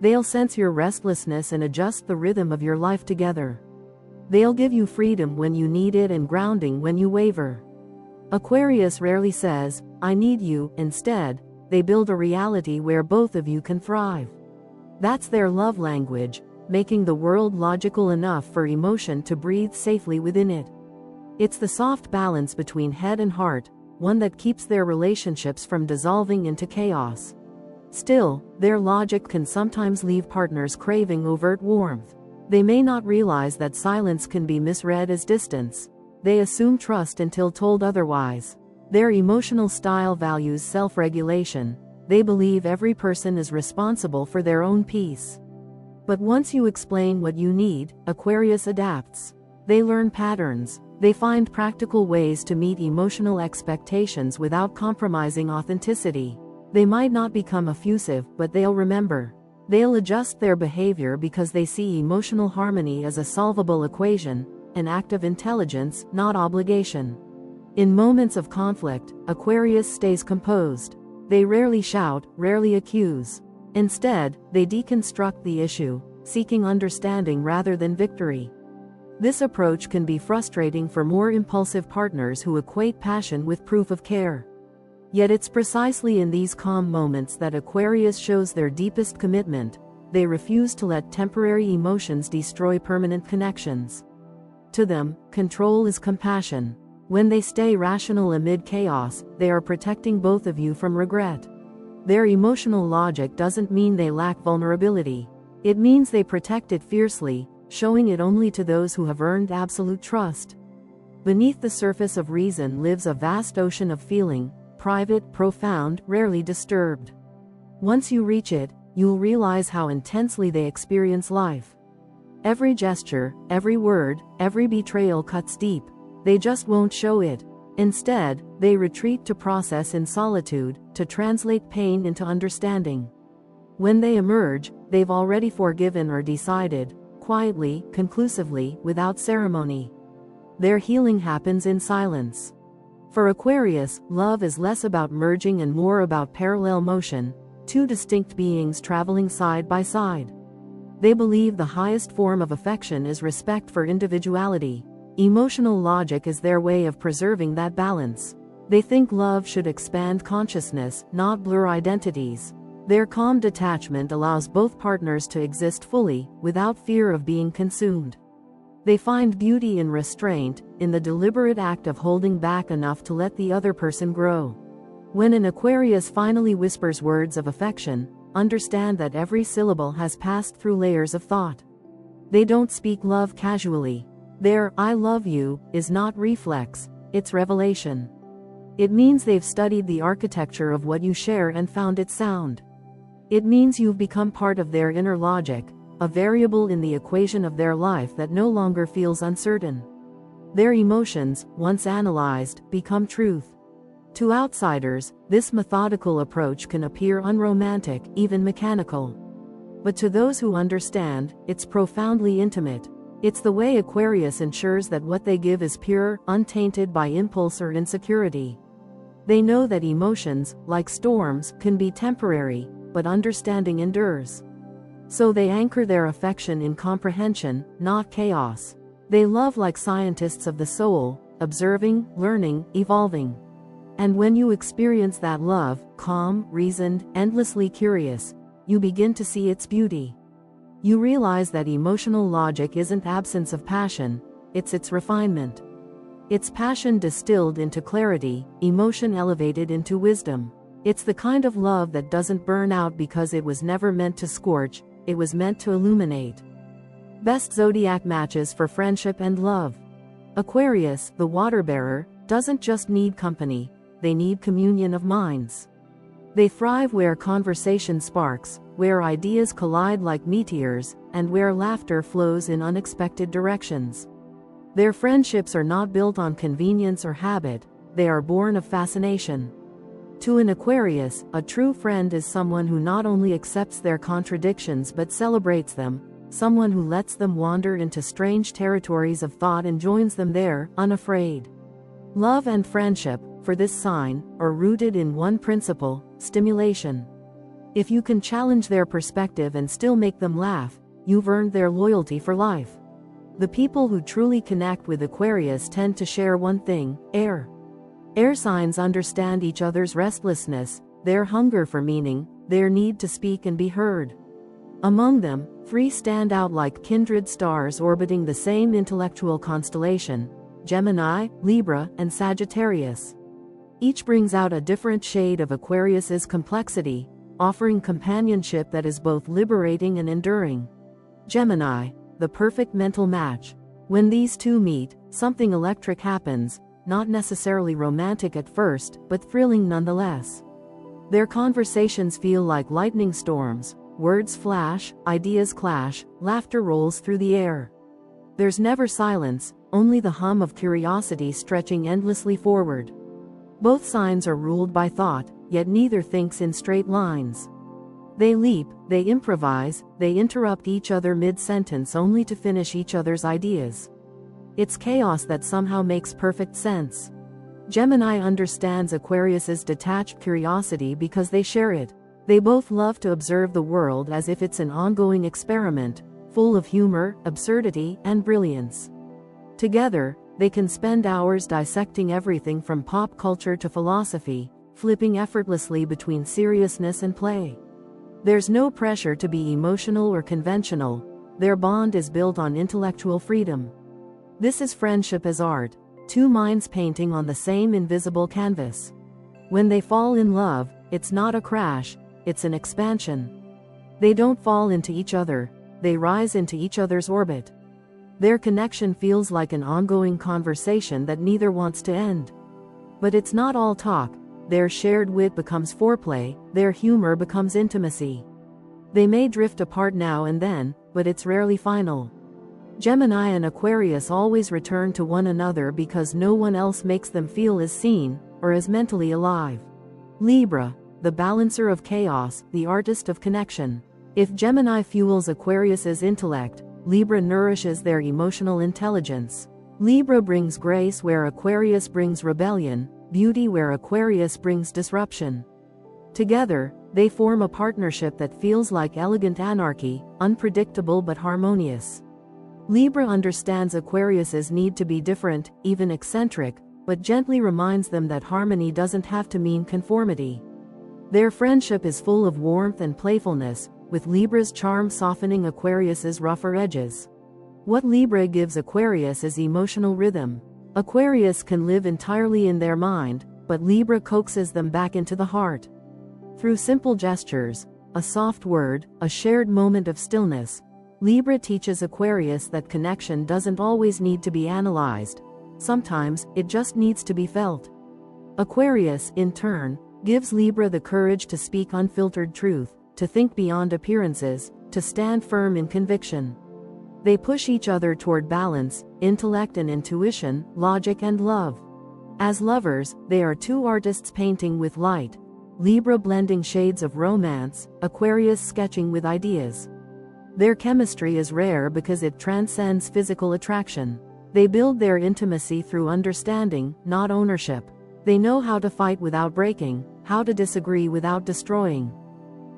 They'll sense your restlessness and adjust the rhythm of your life together. They'll give you freedom when you need it and grounding when you waver. Aquarius rarely says, "I need you." Instead, they build a reality where both of you can thrive. That's their love language, making the world logical enough for emotion to breathe safely within it. It's the soft balance between head and heart, one that keeps their relationships from dissolving into chaos. Still, their logic can sometimes leave partners craving overt warmth. They may not realize that silence can be misread as distance. They assume trust until told otherwise. Their emotional style values self-regulation. They believe every person is responsible for their own peace. But once you explain what you need, Aquarius adapts. They learn patterns. They find practical ways to meet emotional expectations without compromising authenticity. They might not become effusive, but they'll remember. They'll adjust their behavior because they see emotional harmony as a solvable equation, an act of intelligence, not obligation. In moments of conflict, Aquarius stays composed. They rarely shout, rarely accuse. Instead, they deconstruct the issue, seeking understanding rather than victory. This approach can be frustrating for more impulsive partners who equate passion with proof of care. Yet it's precisely in these calm moments that Aquarius shows their deepest commitment. They refuse to let temporary emotions destroy permanent connections. To them, control is compassion. When they stay rational amid chaos, they are protecting both of you from regret. Their emotional logic doesn't mean they lack vulnerability. It means they protect it fiercely, showing it only to those who have earned absolute trust. Beneath the surface of reason lives a vast ocean of feeling, private, profound, rarely disturbed. Once you reach it, you'll realize how intensely they experience life. Every gesture, every word, every betrayal cuts deep. They just won't show it. Instead, they retreat to process in solitude, to translate pain into understanding. When they emerge, they've already forgiven or decided, quietly, conclusively, without ceremony. Their healing happens in silence. For Aquarius, love is less about merging and more about parallel motion, two distinct beings traveling side by side. They believe the highest form of affection is respect for individuality. Emotional logic is their way of preserving that balance. They think love should expand consciousness, not blur identities. Their calm detachment allows both partners to exist fully, without fear of being consumed. They find beauty in restraint, in the deliberate act of holding back enough to let the other person grow. When an Aquarius finally whispers words of affection, understand that every syllable has passed through layers of thought. They don't speak love casually. Their "I love you" is not reflex, it's revelation. It means they've studied the architecture of what you share and found it sound. It means you've become part of their inner logic, a variable in the equation of their life that no longer feels uncertain. Their emotions, once analyzed, become truth. To outsiders, this methodical approach can appear unromantic, even mechanical. But to those who understand, it's profoundly intimate. It's the way Aquarius ensures that what they give is pure, untainted by impulse or insecurity. They know that emotions, like storms, can be temporary, but understanding endures. So they anchor their affection in comprehension, not chaos. They love like scientists of the soul, observing, learning, evolving. And when you experience that love, calm, reasoned, endlessly curious, you begin to see its beauty. You realize that emotional logic isn't absence of passion, it's its refinement. It's passion distilled into clarity, emotion elevated into wisdom. It's the kind of love that doesn't burn out because it was never meant to scorch, it was meant to illuminate. Best zodiac matches for friendship and love. Aquarius, the water bearer, doesn't just need company, they need communion of minds. They thrive where conversation sparks, where ideas collide like meteors, and where laughter flows in unexpected directions. Their friendships are not built on convenience or habit, they are born of fascination. To an Aquarius, a true friend is someone who not only accepts their contradictions but celebrates them, someone who lets them wander into strange territories of thought and joins them there, unafraid. Love and friendship, for this sign, are rooted in one principle: stimulation. If you can challenge their perspective and still make them laugh, you've earned their loyalty for life. The people who truly connect with Aquarius tend to share one thing: air. Air signs understand each other's restlessness, their hunger for meaning, their need to speak and be heard. Among them, 3 stand out like kindred stars orbiting the same intellectual constellation: Gemini, Libra, and Sagittarius. Each brings out a different shade of Aquarius's complexity, offering companionship that is both liberating and enduring. Gemini, the perfect mental match. When these two meet, something electric happens, not necessarily romantic at first, but thrilling nonetheless. Their conversations feel like lightning storms, words flash, ideas clash, laughter rolls through the air. There's never silence, only the hum of curiosity stretching endlessly forward. Both signs are ruled by thought, yet neither thinks in straight lines. They leap, they improvise, they interrupt each other mid-sentence only to finish each other's ideas. It's chaos that somehow makes perfect sense. Gemini understands Aquarius's detached curiosity because they share it. They both love to observe the world as if it's an ongoing experiment, full of humor, absurdity, and brilliance. Together, they can spend hours dissecting everything from pop culture to philosophy, flipping effortlessly between seriousness and play. There's no pressure to be emotional or conventional. Their bond is built on intellectual freedom. This is friendship as art, 2 minds painting on the same invisible canvas. When they fall in love, it's not a crash, it's an expansion. They don't fall into each other, they rise into each other's orbit. Their connection feels like an ongoing conversation that neither wants to end. But it's not all talk. Their shared wit becomes foreplay, their humor becomes intimacy. They may drift apart now and then, but it's rarely final. Gemini and Aquarius always return to one another because no one else makes them feel as seen, or as mentally alive. Libra, the balancer of chaos, the artist of connection. If Gemini fuels Aquarius's intellect, Libra nourishes their emotional intelligence. Libra brings grace where Aquarius brings rebellion, beauty where Aquarius brings disruption. Together, they form a partnership that feels like elegant anarchy, unpredictable but harmonious. Libra understands Aquarius's need to be different, even eccentric, but gently reminds them that harmony doesn't have to mean conformity. Their friendship is full of warmth and playfulness, with Libra's charm softening Aquarius's rougher edges. What Libra gives Aquarius is emotional rhythm. Aquarius can live entirely in their mind, but Libra coaxes them back into the heart. Through simple gestures, a soft word, a shared moment of stillness, Libra teaches Aquarius that connection doesn't always need to be analyzed. Sometimes, it just needs to be felt. Aquarius, in turn, gives Libra the courage to speak unfiltered truth, to think beyond appearances, to stand firm in conviction. They push each other toward balance, intellect and intuition, logic and love. As lovers, they are 2 artists painting with light. Libra blending shades of romance, Aquarius sketching with ideas. Their chemistry is rare because it transcends physical attraction. They build their intimacy through understanding, not ownership. They know how to fight without breaking, how to disagree without destroying.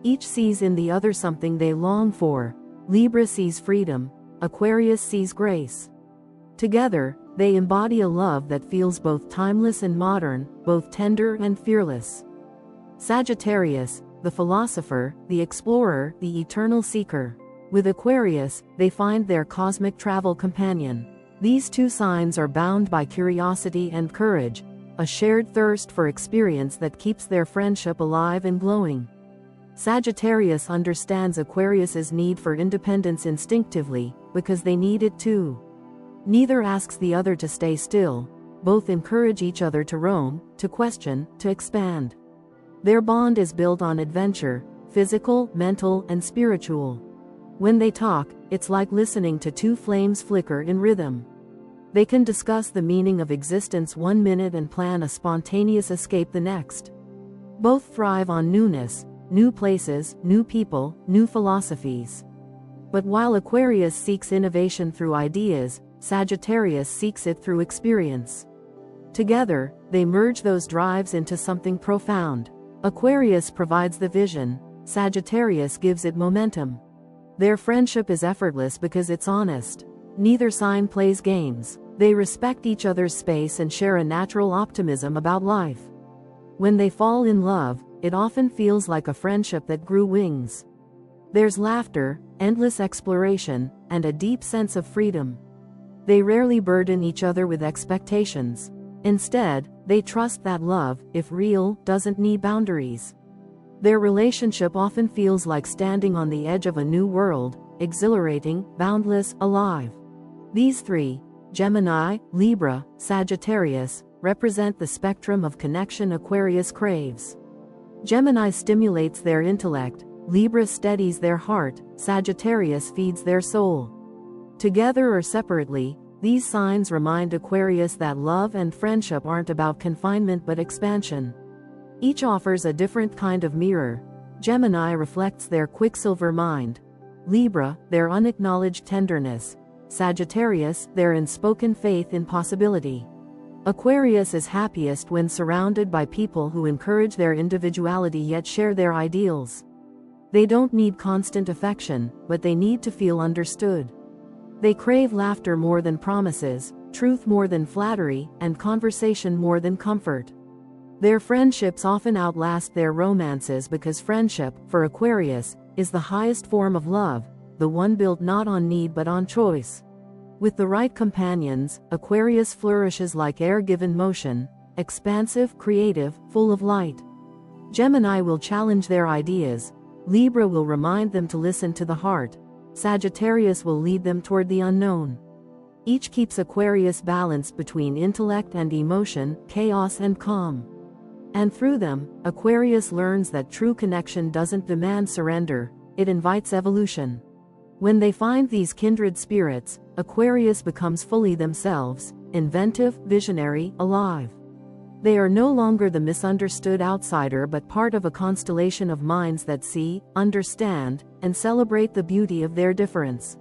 Each sees in the other something they long for. Libra sees freedom, Aquarius sees grace. Together, they embody a love that feels both timeless and modern, both tender and fearless. Sagittarius, the philosopher, the explorer, the eternal seeker. With Aquarius, they find their cosmic travel companion. These 2 signs are bound by curiosity and courage, a shared thirst for experience that keeps their friendship alive and glowing. Sagittarius understands Aquarius's need for independence instinctively, because they need it too. Neither asks the other to stay still, both encourage each other to roam, to question, to expand. Their bond is built on adventure, physical, mental, and spiritual. When they talk, it's like listening to two flames flicker in rhythm. They can discuss the meaning of existence one minute and plan a spontaneous escape the next. Both thrive on newness, new places, new people, new philosophies. But while Aquarius seeks innovation through ideas, Sagittarius seeks it through experience. Together, they merge those drives into something profound. Aquarius provides the vision, Sagittarius gives it momentum. Their friendship is effortless because it's honest. Neither sign plays games. They respect each other's space and share a natural optimism about life. When they fall in love, it often feels like a friendship that grew wings. There's laughter, endless exploration, and a deep sense of freedom. They rarely burden each other with expectations. Instead, they trust that love, if real, doesn't need boundaries. Their relationship often feels like standing on the edge of a new world, exhilarating, boundless, alive. These three, Gemini, Libra, Sagittarius, represent the spectrum of connection Aquarius craves. Gemini stimulates their intellect, Libra steadies their heart, Sagittarius feeds their soul. Together or separately, these signs remind Aquarius that love and friendship aren't about confinement but expansion. Each offers a different kind of mirror. Gemini reflects their quicksilver mind. Libra, their unacknowledged tenderness. Sagittarius, their unspoken faith in possibility. Aquarius is happiest when surrounded by people who encourage their individuality yet share their ideals. They don't need constant affection, but they need to feel understood. They crave laughter more than promises, truth more than flattery, and conversation more than comfort. Their friendships often outlast their romances because friendship, for Aquarius, is the highest form of love, the one built not on need but on choice. With the right companions, Aquarius flourishes like air given motion, expansive, creative, full of light. Gemini will challenge their ideas, Libra will remind them to listen to the heart, Sagittarius will lead them toward the unknown. Each keeps Aquarius balanced between intellect and emotion, chaos and calm. And through them, Aquarius learns that true connection doesn't demand surrender, it invites evolution. When they find these kindred spirits, Aquarius becomes fully themselves, inventive, visionary, alive. They are no longer the misunderstood outsider but part of a constellation of minds that see, understand, and celebrate the beauty of their difference.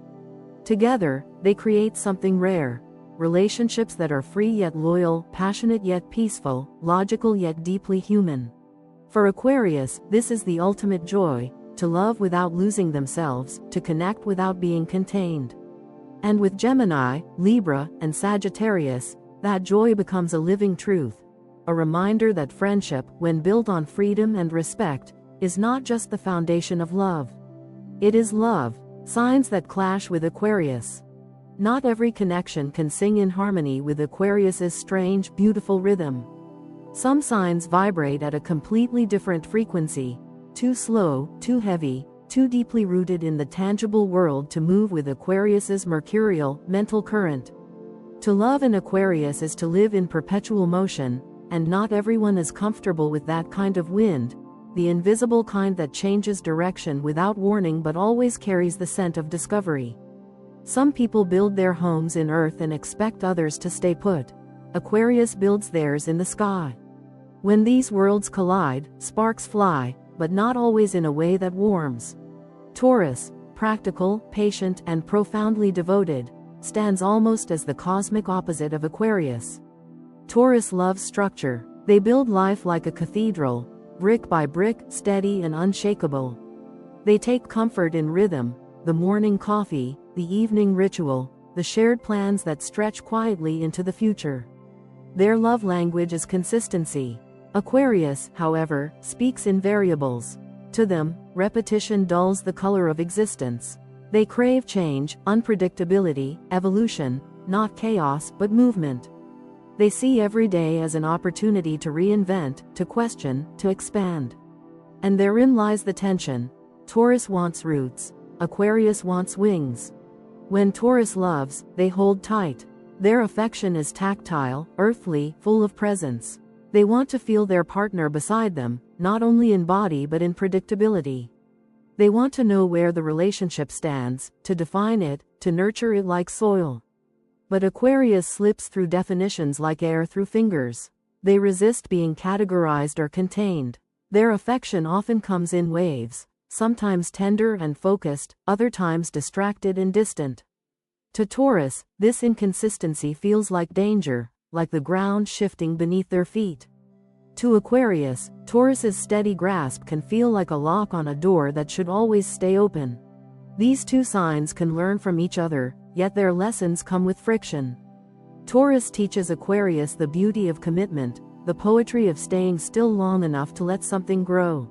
Together, they create something rare. Relationships that are free yet loyal, passionate yet peaceful, logical yet deeply human. For Aquarius, this is the ultimate joy, to love without losing themselves, to connect without being contained. And with Gemini, Libra, and Sagittarius, that joy becomes a living truth. A reminder that friendship, when built on freedom and respect, is not just the foundation of love. It is love, signs that clash with Aquarius. Not every connection can sing in harmony with Aquarius's strange, beautiful rhythm. Some signs vibrate at a completely different frequency, too slow, too heavy, too deeply rooted in the tangible world to move with Aquarius's mercurial, mental current. To love an Aquarius is to live in perpetual motion, and not everyone is comfortable with that kind of wind, the invisible kind that changes direction without warning but always carries the scent of discovery. Some people build their homes in earth and expect others to stay put. Aquarius builds theirs in the sky. When these worlds collide, sparks fly, but not always in a way that warms. Taurus, practical, patient, and profoundly devoted, stands almost as the cosmic opposite of Aquarius. Taurus loves structure. They build life like a cathedral, brick by brick, steady and unshakable. They take comfort in rhythm, the morning coffee, the evening ritual, the shared plans that stretch quietly into the future. Their love language is consistency. Aquarius, however, speaks in variables. To them, repetition dulls the color of existence. They crave change, unpredictability, evolution, not chaos but movement. They see every day as an opportunity to reinvent, to question, to expand. And therein lies the tension. Taurus wants roots. Aquarius wants wings. When Taurus loves, they hold tight. Their affection is tactile, earthly, full of presence. They want to feel their partner beside them, not only in body but in predictability. They want to know where the relationship stands, to define it, to nurture it like soil. But Aquarius slips through definitions like air through fingers. They resist being categorized or contained. Their affection often comes in waves, sometimes tender and focused, other times distracted and distant. To Taurus, this inconsistency feels like danger, like the ground shifting beneath their feet. To Aquarius, Taurus's steady grasp can feel like a lock on a door that should always stay open. These two signs can learn from each other, yet their lessons come with friction. Taurus teaches Aquarius the beauty of commitment, the poetry of staying still long enough to let something grow.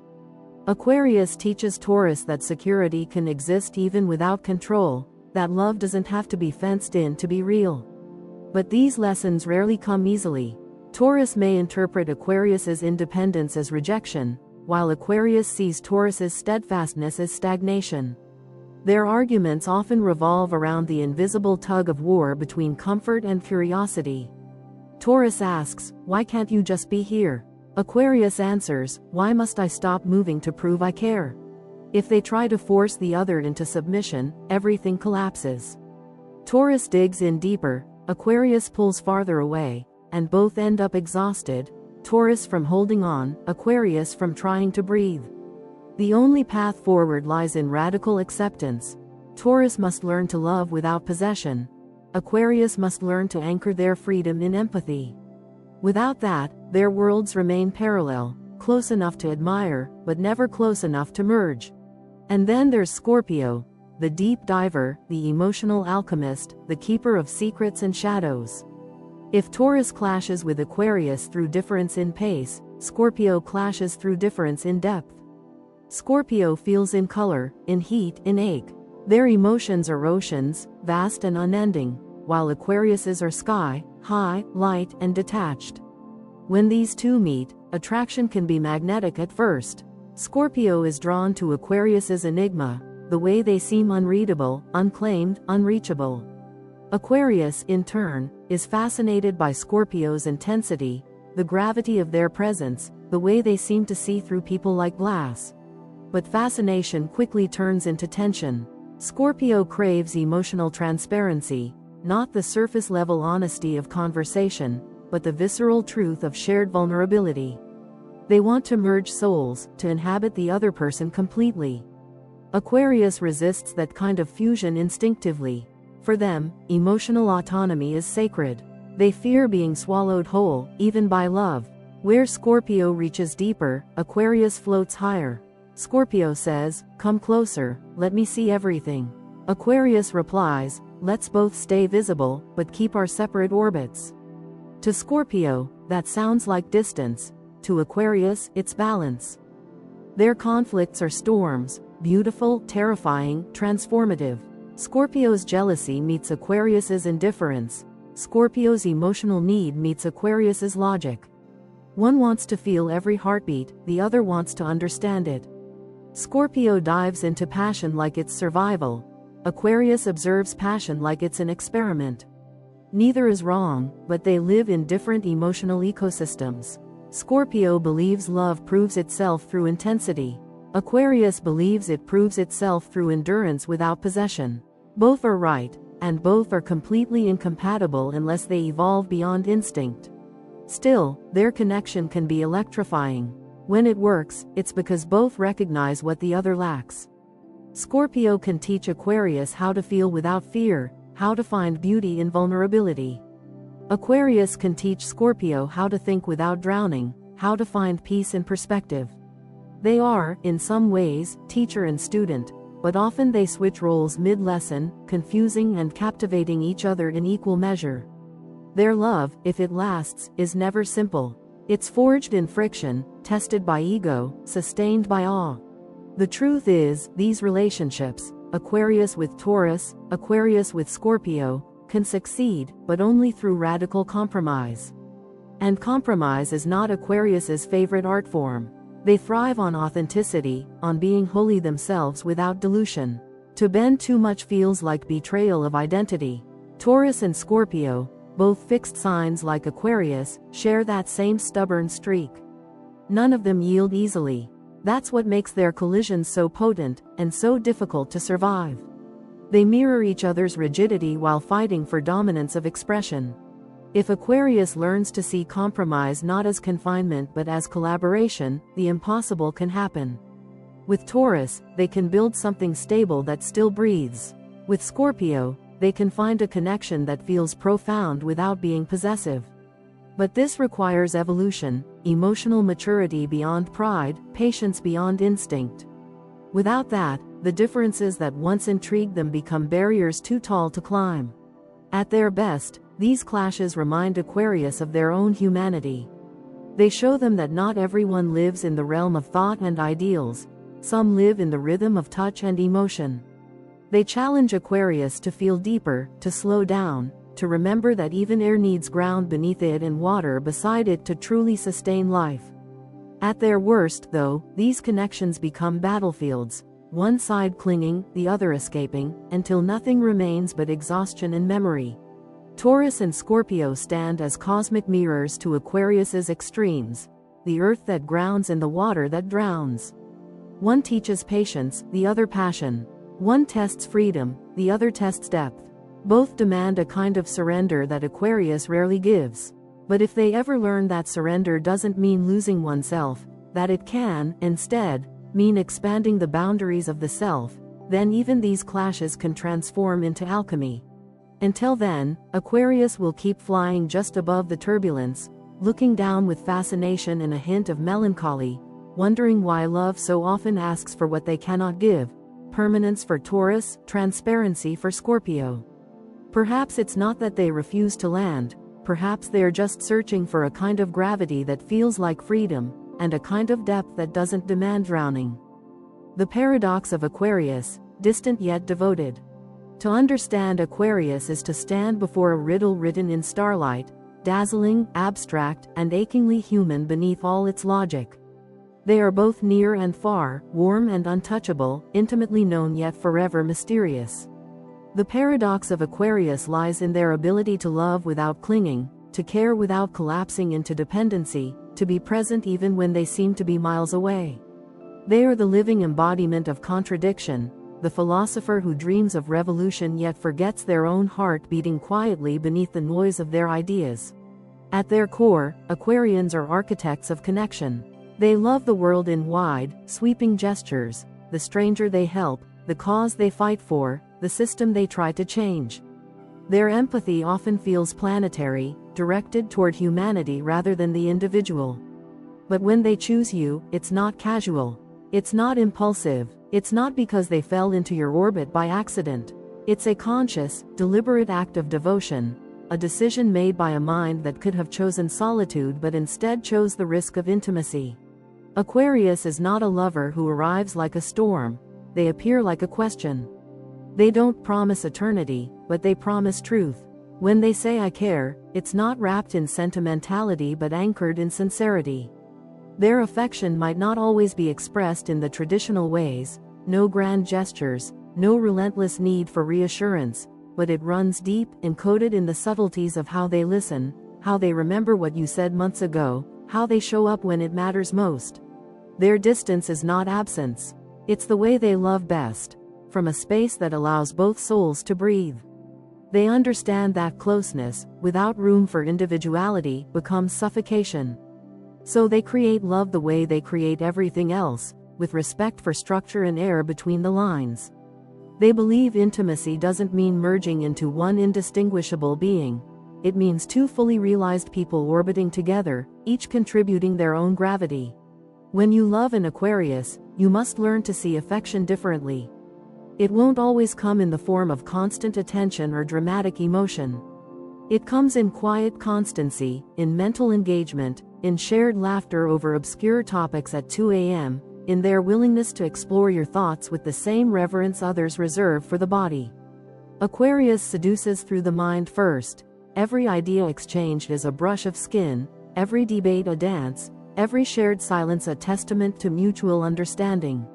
Aquarius teaches Taurus that security can exist even without control, that love doesn't have to be fenced in to be real. But these lessons rarely come easily. Taurus may interpret Aquarius's independence as rejection, while Aquarius sees Taurus's steadfastness as stagnation. Their arguments often revolve around the invisible tug of war between comfort and curiosity. Taurus asks, "Why can't you just be here?" Aquarius answers, "Why must I stop moving to prove I care?" If they try to force the other into submission, everything collapses. Taurus digs in deeper, Aquarius pulls farther away, and both end up exhausted, Taurus from holding on, Aquarius from trying to breathe. The only path forward lies in radical acceptance. Taurus must learn to love without possession. Aquarius must learn to anchor their freedom in empathy. Without that, their worlds remain parallel, close enough to admire, but never close enough to merge. And then there's Scorpio, the deep diver, the emotional alchemist, the keeper of secrets and shadows. If Taurus clashes with Aquarius through difference in pace, Scorpio clashes through difference in depth. Scorpio feels in color, in heat, in ache. Their emotions are oceans, vast and unending, while Aquarius's are sky, high, light, and detached. When these two meet, attraction can be magnetic at first. Scorpio is drawn to Aquarius's enigma, the way they seem unreadable, unclaimed, unreachable. Aquarius, in turn, is fascinated by Scorpio's intensity, the gravity of their presence, the way they seem to see through people like glass. But fascination quickly turns into tension. Scorpio craves emotional transparency, not the surface-level honesty of conversation, but the visceral truth of shared vulnerability. They want to merge souls, to inhabit the other person completely. Aquarius resists that kind of fusion instinctively. For them, emotional autonomy is sacred. They fear being swallowed whole, even by love. Where Scorpio reaches deeper, Aquarius floats higher. Scorpio says, "Come closer, let me see everything." Aquarius replies, "Let's both stay visible, but keep our separate orbits." To Scorpio, that sounds like distance. To Aquarius, it's balance. Their conflicts are storms, beautiful, terrifying, transformative. Scorpio's jealousy meets Aquarius's indifference. Scorpio's emotional need meets Aquarius's logic. One wants to feel every heartbeat, the other wants to understand it. Scorpio dives into passion like it's survival. Aquarius observes passion like it's an experiment. Neither is wrong, but they live in different emotional ecosystems. Scorpio believes love proves itself through intensity. Aquarius believes it proves itself through endurance without possession. Both are right, and both are completely incompatible unless they evolve beyond instinct. Still, their connection can be electrifying. When it works, it's because both recognize what the other lacks. Scorpio can teach Aquarius how to feel without fear, how to find beauty in vulnerability. Aquarius can teach Scorpio how to think without drowning, how to find peace in perspective. They are, in some ways, teacher and student, but often they switch roles mid-lesson, confusing and captivating each other in equal measure. Their love, if it lasts, is never simple. It's forged in friction, tested by ego, sustained by awe. The truth is, these relationships, Aquarius with Taurus, Aquarius with Scorpio, can succeed, but only through radical compromise. And compromise is not Aquarius's favorite art form. They thrive on authenticity, on being wholly themselves without dilution. To bend too much feels like betrayal of identity. Taurus and Scorpio, Both fixed signs like Aquarius share that same stubborn streak. None of them yield easily. That's what makes their collisions so potent and so difficult to survive. They mirror each other's rigidity while fighting for dominance of expression. If Aquarius learns to see compromise not as confinement but as collaboration, the impossible can happen. With Taurus, they can build something stable that still breathes. With Scorpio, they can find a connection that feels profound without being possessive. But this requires evolution, emotional maturity beyond pride, patience beyond instinct. Without that, the differences that once intrigued them become barriers too tall to climb. At their best, these clashes remind Aquarius of their own humanity. They show them that not everyone lives in the realm of thought and ideals. Some live in the rhythm of touch and emotion. They challenge Aquarius to feel deeper, to slow down, to remember that even air needs ground beneath it and water beside it to truly sustain life. At their worst, though, these connections become battlefields, one side clinging, the other escaping, until nothing remains but exhaustion and memory. Taurus and Scorpio stand as cosmic mirrors to Aquarius's extremes, the earth that grounds and the water that drowns. One teaches patience, the other passion. One tests freedom, the other tests depth. Both demand a kind of surrender that Aquarius rarely gives. But if they ever learn that surrender doesn't mean losing oneself, that it can, instead, mean expanding the boundaries of the self, then even these clashes can transform into alchemy. Until then, Aquarius will keep flying just above the turbulence, looking down with fascination and a hint of melancholy, wondering why love so often asks for what they cannot give. Permanence for Taurus, transparency for Scorpio. Perhaps it's not that they refuse to land, perhaps they're just searching for a kind of gravity that feels like freedom, and a kind of depth that doesn't demand drowning. The paradox of Aquarius, distant yet devoted. To understand Aquarius is to stand before a riddle written in starlight, dazzling, abstract, and achingly human beneath all its logic. They are both near and far, warm and untouchable, intimately known yet forever mysterious. The paradox of Aquarius lies in their ability to love without clinging, to care without collapsing into dependency, to be present even when they seem to be miles away. They are the living embodiment of contradiction, the philosopher who dreams of revolution yet forgets their own heart beating quietly beneath the noise of their ideas. At their core, Aquarians are architects of connection. They love the world in wide, sweeping gestures, the stranger they help, the cause they fight for, the system they try to change. Their empathy often feels planetary, directed toward humanity rather than the individual. But when they choose you, it's not casual. It's not impulsive. It's not because they fell into your orbit by accident. It's a conscious, deliberate act of devotion, a decision made by a mind that could have chosen solitude but instead chose the risk of intimacy. Aquarius is not a lover who arrives like a storm. They appear like a question. They don't promise eternity, but they promise truth. When they say I care, it's not wrapped in sentimentality but anchored in sincerity. Their affection might not always be expressed in the traditional ways, no grand gestures, no relentless need for reassurance, but it runs deep, encoded in the subtleties of how they listen, how they remember what you said months ago, how they show up when it matters most. Their distance is not absence. It's the way they love best, from a space that allows both souls to breathe. They understand that closeness, without room for individuality, becomes suffocation. So they create love the way they create everything else, with respect for structure and air between the lines. They believe intimacy doesn't mean merging into one indistinguishable being. It means two fully realized people orbiting together, each contributing their own gravity. When you love an Aquarius, you must learn to see affection differently. It won't always come in the form of constant attention or dramatic emotion. It comes in quiet constancy, in mental engagement, in shared laughter over obscure topics at 2 a.m., in their willingness to explore your thoughts with the same reverence others reserve for the body. Aquarius seduces through the mind first. Every idea exchanged is a brush of skin, every debate a dance, every shared silence a testament to mutual understanding.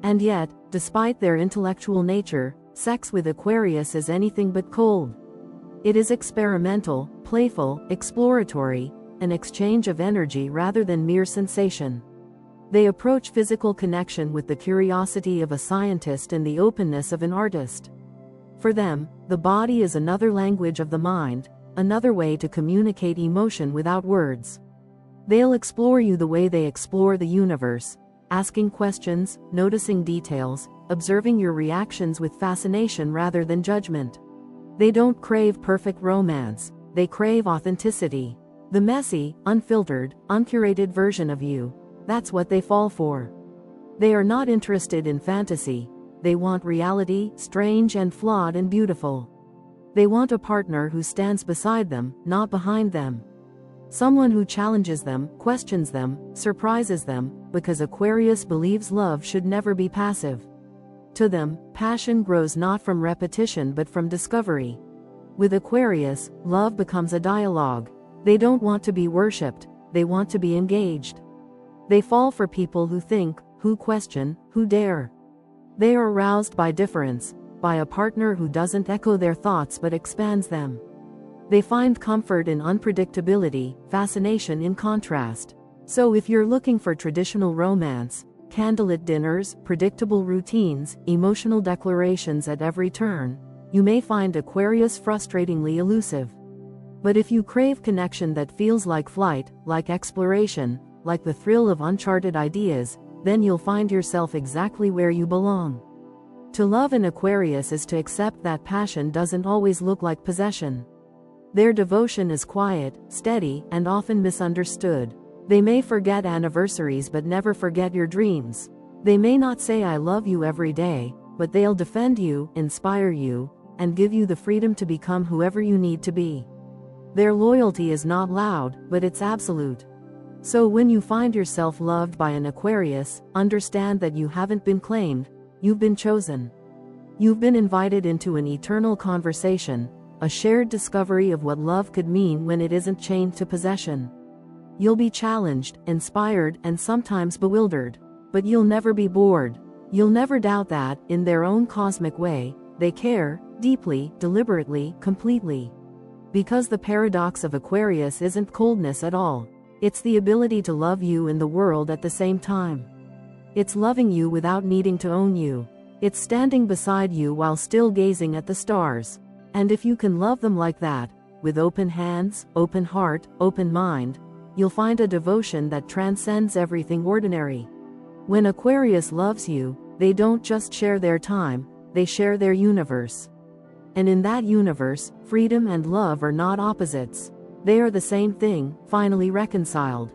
And yet, despite their intellectual nature, sex with Aquarius is anything but cold. It is experimental, playful, exploratory, an exchange of energy rather than mere sensation. They approach physical connection with the curiosity of a scientist and the openness of an artist. For them, the body is another language of the mind, another way to communicate emotion without words. They'll explore you the way they explore the universe, asking questions, noticing details, observing your reactions with fascination rather than judgment. They don't crave perfect romance, they crave authenticity. The messy, unfiltered, uncurated version of you. That's what they fall for. They are not interested in fantasy. They want reality, strange and flawed and beautiful. They want a partner who stands beside them, not behind them. Someone who challenges them, questions them, surprises them, because Aquarius believes love should never be passive. To them, passion grows not from repetition but from discovery. With Aquarius, love becomes a dialogue. They don't want to be worshipped, they want to be engaged. They fall for people who think, who question, who dare. They are aroused by difference, by a partner who doesn't echo their thoughts but expands them. They find comfort in unpredictability, fascination in contrast. So if you're looking for traditional romance, candlelit dinners, predictable routines, emotional declarations at every turn, you may find Aquarius frustratingly elusive. But if you crave connection that feels like flight, like exploration, like the thrill of uncharted ideas, then you'll find yourself exactly where you belong. To love an Aquarius is to accept that passion doesn't always look like possession. Their devotion is quiet, steady, and often misunderstood. They may forget anniversaries but never forget your dreams. They may not say I love you every day, but they'll defend you, inspire you, and give you the freedom to become whoever you need to be. Their loyalty is not loud, but it's absolute. So when you find yourself loved by an Aquarius, understand that you haven't been claimed, you've been chosen. You've been invited into an eternal conversation, a shared discovery of what love could mean when it isn't chained to possession. You'll be challenged, inspired, and sometimes bewildered. But you'll never be bored. You'll never doubt that, in their own cosmic way, they care, deeply, deliberately, completely. Because the paradox of Aquarius isn't coldness at all. It's the ability to love you and the world at the same time. It's loving you without needing to own you. It's standing beside you while still gazing at the stars. And if you can love them like that, with open hands, open heart, open mind, you'll find a devotion that transcends everything ordinary. When Aquarius loves you, they don't just share their time, they share their universe. And in that universe, freedom and love are not opposites. They are the same thing, finally reconciled.